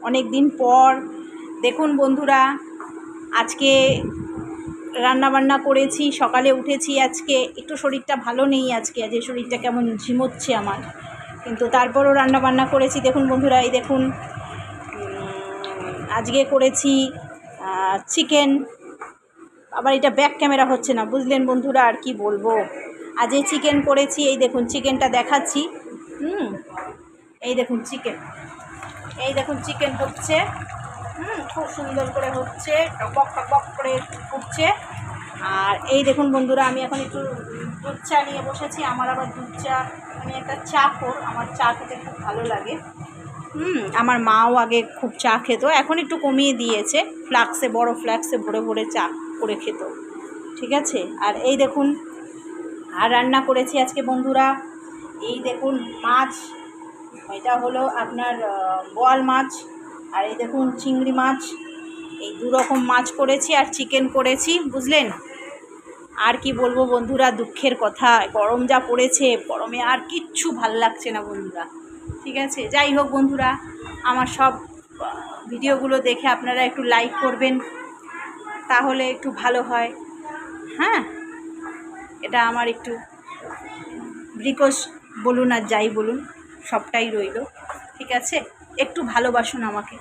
অনেক দিন পর। দেখুন বন্ধুরা, আজকে রান্নাবান্না করেছি, সকালে উঠেছি। আজকে একটু শরীরটা ভালো নেই, আজকে শরীরটা কেমন ঝিমোচ্ছে আমার, কিন্তু তারপরও রান্নাবান্না করেছি। দেখুন বন্ধুরা, এই দেখুন আজকে করেছি চিকেন। আবার এটা ব্যাক ক্যামেরা হচ্ছে না, বুঝলেন বন্ধুরা, আর কি বলবো। আজ চিকেন করেছি, এই দেখুন চিকেনটা দেখাচ্ছি। এই দেখুন চিকেন, এই দেখুন চিকেন হচ্ছে, খুব সুন্দর করে হচ্ছে, টক টক করে উঠছে। আর এই দেখুন বন্ধুরা, আমি এখন একটু দুধ চা নিয়ে বসেছি। আমার আবার দুধ চা, আমি একটা চা খোর, আমার চা খেতে খুব ভালো লাগে। আমার মাও আগে খুব চা খেত, এখন একটু কমিয়ে দিয়েছে, ফ্লাক্সে, বড় ফ্লাক্সে ভরে ভরে চা করে খেত, ঠিক আছে। আর এই দেখুন, আর রান্না করেছি আজকে বন্ধুরা, এই দেখুন মাছ, এটা হলো আপনার বোয়াল মাছ, আর এই দেখুন চিংড়ি মাছ, এই দু রকম মাছ করেছি, আর চিকেন করেছি, বুঝলেন। আর কি বলবো বন্ধুরা, দুঃখের কথা, গরম যা পড়েছে, গরমে আর কিচ্ছু ভাল লাগছে না বন্ধুরা, ঠিক আছে। যাই হোক বন্ধুরা, আমার সব ভিডিওগুলো দেখে আপনারা একটু লাইক করবেন, তাহলে একটু ভালো হয়। হ্যাঁ, এটা আমার একটু রিকোয়েস্ট বলুন, আর যাই বলুন, সবটাই রইল, ঠিক আছে। একটু ভালোবাসুন আমাকে।